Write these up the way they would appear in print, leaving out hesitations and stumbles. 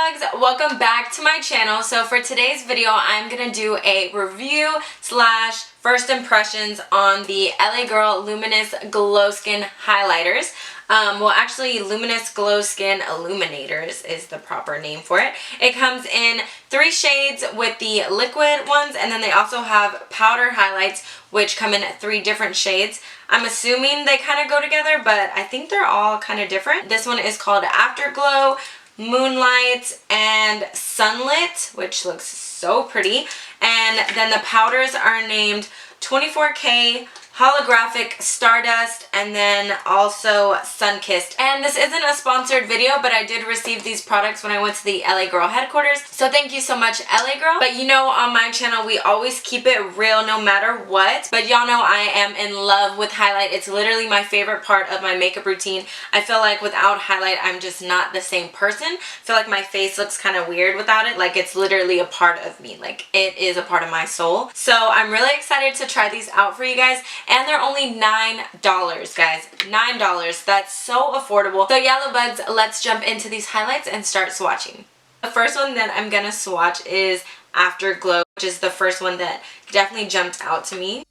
bugs, welcome back to my channel. So for today's video I'm gonna do a review slash first impressions on the LA Girl Luminous Glow Skin Highlighters. Well, actually Luminous Glow Skin Illuminators is the proper name for it. It comes in 3 shades with the liquid ones, and then they also have powder highlights which come in 3 different shades. I'm assuming they kind of go together, but I think they're all kind of different. This one is called Afterglow, Moonlight, and Sunlit, which looks so pretty. And then the powders are named 24K, Holographic, Stardust, and then also Sunkissed. And this isn't a sponsored video, but I did receive these products when I went to the LA Girl headquarters. So thank you so much, LA Girl. But you know, on my channel, we always keep it real no matter what. But y'all know I am in love with highlight. It's literally my favorite part of my makeup routine. I feel like without highlight, I'm just not the same person. I feel like my face looks kind of weird without it. Like, it's literally a part of me. Like, it is a part of my soul. So I'm really excited to try these out for you guys. And they're only $9, guys. $9. That's so affordable. So yellow bugs, let's jump into these highlights and start swatching. The first one that I'm gonna swatch is Afterglow, which is the first one that definitely jumped out to me.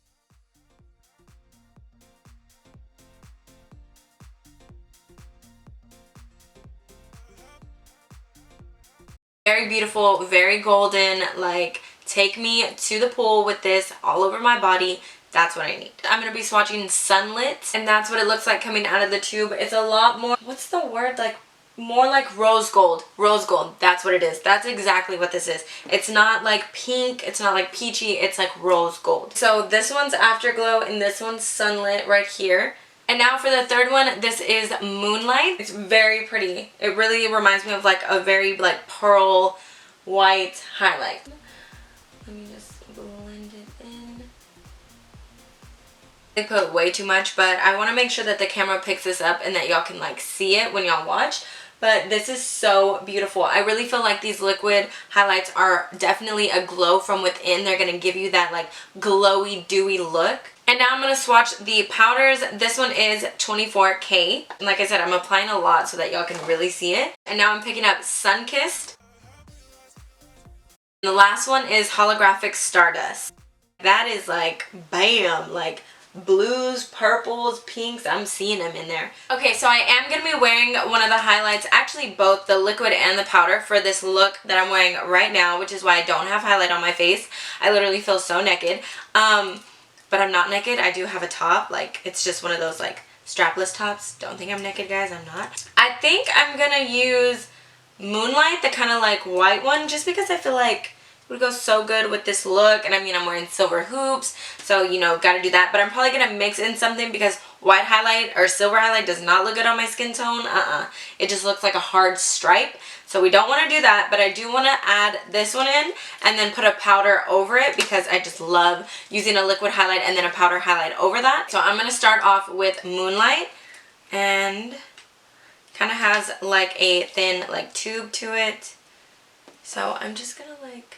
Very beautiful, very golden, like take me to the pool with this all over my body. That's what I need. I'm going to be swatching Sunlit, and that's what it looks like coming out of the tube. It's a lot more, what's the word, like more like rose gold. Rose gold, that's what it is. That's exactly what this is. It's not like pink, it's not like peachy, it's like rose gold. So this one's Afterglow and this one's Sunlit right here. And now for the third one, this is Moonlight. It's very pretty. It really reminds me of like a very like pearl white highlight. Let me just blend it in. They put way too much, but I want to make sure that the camera picks this up and that y'all can like see it when y'all watch. But this is so beautiful. I really feel like these liquid highlights are definitely a glow from within. They're going to give you that like glowy, dewy look. And now I'm going to swatch the powders. This one is 24K. And like I said, I'm applying a lot so that y'all can really see it. And now I'm picking up Sunkissed. And the last one is Holographic Stardust. That is like, bam, like blues, purples, pinks, I'm seeing them in there. Okay, so I am going to be wearing one of the highlights, actually both the liquid and the powder for this look that I'm wearing right now, which is why I don't have highlight on my face. I literally feel so naked. But I'm not naked. I do have a top. Like, it's just one of those like strapless tops. Don't think I'm naked, guys. I'm not. I think I'm going to use Moonlight, the kind of like white one, just because I feel like would go so good with this look. And I mean, I'm wearing silver hoops, so you know, gotta do that. But I'm probably gonna mix in something because white highlight or silver highlight does not look good on my skin tone. It just looks like a hard stripe, so we don't want to do that. But I do want to add this one in and then put a powder over it because I just love using a liquid highlight and then a powder highlight over that. So I'm gonna start off with Moonlight, and kind of has like a thin like tube to it. So I'm just gonna like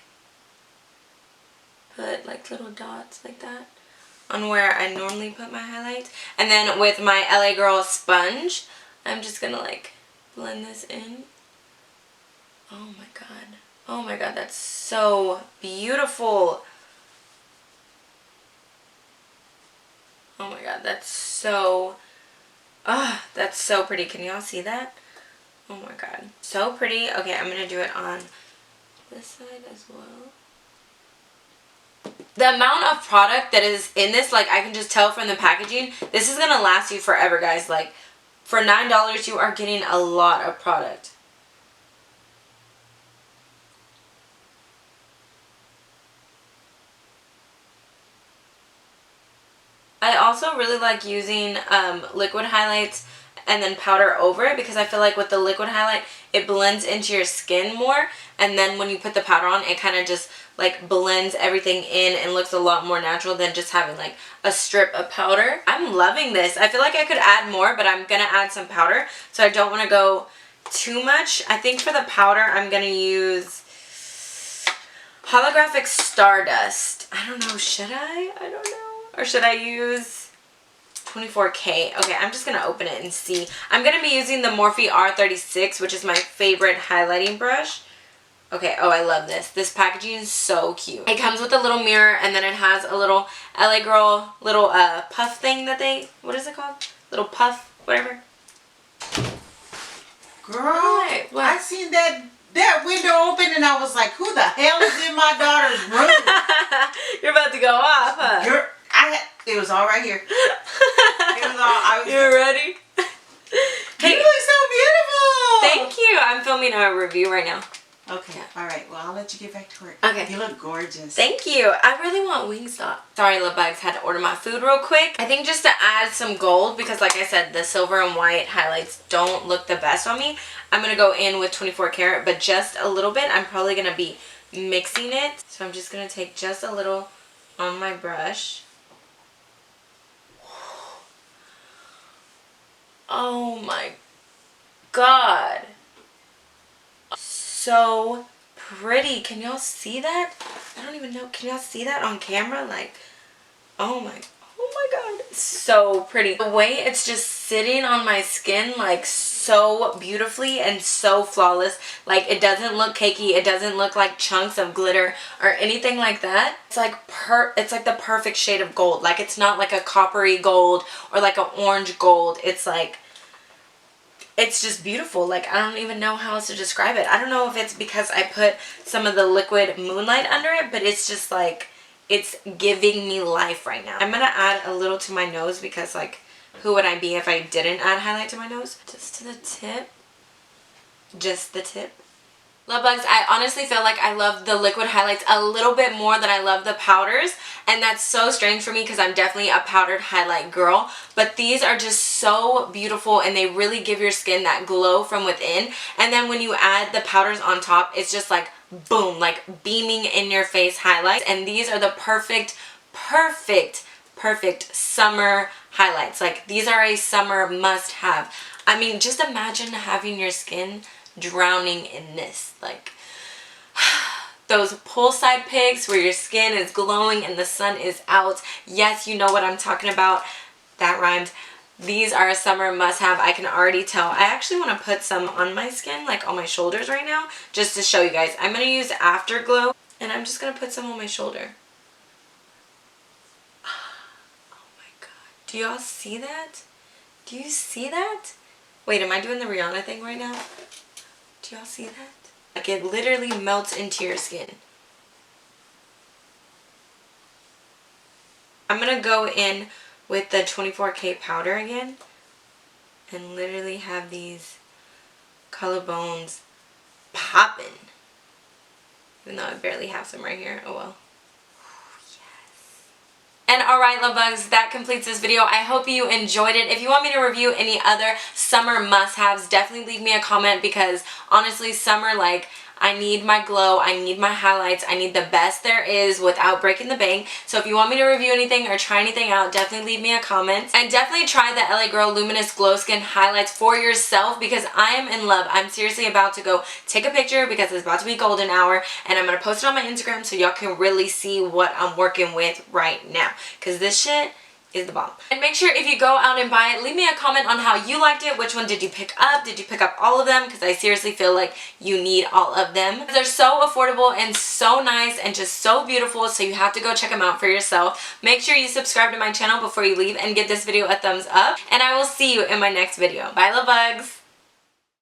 put like little dots like that on where I normally put my highlights. And then with my LA Girl sponge, I'm just gonna like blend this in. Oh my god. Oh my god, that's so beautiful. Oh my god, that's so, that's so pretty. Can y'all see that? Oh my god. So pretty. Okay, I'm gonna do it on this side as well. The amount of product that is in this, like I can just tell from the packaging, this is gonna last you forever, guys. Like for $9 you are getting a lot of product. I also really like using liquid highlights and then powder over it, because I feel like with the liquid highlight it blends into your skin more, and then when you put the powder on it kind of just like blends everything in and looks a lot more natural than just having like a strip of powder. I'm loving this. I feel like I could add more, but I'm gonna add some powder, so I don't want to go too much. I think for the powder I'm gonna use Holographic Stardust. I don't know, should I? I don't know. Or should I use 24K. Okay, I'm just going to open it and see. I'm going to be using the Morphe R36, which is my favorite highlighting brush. Okay, oh, I love this. This packaging is so cute. It comes with a little mirror, and then it has a little LA Girl little puff thing that they, what is it called? Little puff, whatever. Girl, what? I seen that window open and I was like, who the hell is in my daughter's room? You're about to go off, huh? It was all right here. It was all, You're ready? Hey, you look so beautiful. Thank you. I'm filming a review right now. Okay, all right. Well, I'll let you get back to work. Okay. You look gorgeous. Thank you. I really want Wingstop. Sorry, love bugs. Had to order my food real quick. I think just to add some gold, because like I said, the silver and white highlights don't look the best on me. I'm going to go in with 24 karat, but just a little bit. I'm probably going to be mixing it. So I'm just going to take just a little on my brush. Oh my God. So pretty. Can y'all see that? I don't even know. Can y'all see that on camera? Like, oh my God. It's so pretty. The way it's just sitting on my skin, like, so beautifully and so flawless. Like, it doesn't look cakey. It doesn't look like chunks of glitter or anything like that. It's like it's like the perfect shade of gold. Like, it's not like a coppery gold or like an orange gold. It's like, it's just beautiful. Like, I don't even know how else to describe it. I don't know if it's because I put some of the liquid moonlight under it, but it's just like, it's giving me life right now. I'm going to add a little to my nose because, like, who would I be if I didn't add highlight to my nose? Just to the tip. Just the tip. Love bugs, I honestly feel like I love the liquid highlights a little bit more than I love the powders, and that's so strange for me because I'm definitely a powdered highlight girl, but these are just so beautiful and they really give your skin that glow from within. And then when you add the powders on top, it's just like boom, like beaming in your face highlights. And these are the perfect summer highlights. Like, these are a summer must have. I mean, just imagine having your skin drowning in this, like those poolside pics where your skin is glowing and the sun is out. Yes, you know what I'm talking about. That rhymed. These are a summer must have. I can already tell. I actually want to put some on my skin, like on my shoulders right now, just to show you guys. I'm going to use Afterglow and I'm just going to put some on my shoulder. Oh my God. Do y'all see that? Do you see that? Wait, am I doing the Rihanna thing right now? Do y'all see that? Like, it literally melts into your skin. I'm going to go in with the 24K powder again and literally have these collarbones popping. Even though I barely have some right here. Oh well. And alright, love bugs, that completes this video. I hope you enjoyed it. If you want me to review any other summer must-haves, definitely leave me a comment because honestly, summer, like, I need my glow, I need my highlights, I need the best there is without breaking the bank. So if you want me to review anything or try anything out, definitely leave me a comment. And definitely try the LA Girl Luminous Glow Skin Highlights for yourself because I am in love. I'm seriously about to go take a picture because it's about to be golden hour and I'm going to post it on my Instagram so y'all can really see what I'm working with right now because this shit is the bomb. And make sure if you go out and buy it, leave me a comment on how you liked it. Which one did you pick up? Did you pick up all of them? Because I seriously feel like you need all of them. They're so affordable and so nice and just so beautiful, so you have to go check them out for yourself. Make sure you subscribe to my channel before you leave and give this video a thumbs up. And I will see you in my next video. Bye, love bugs!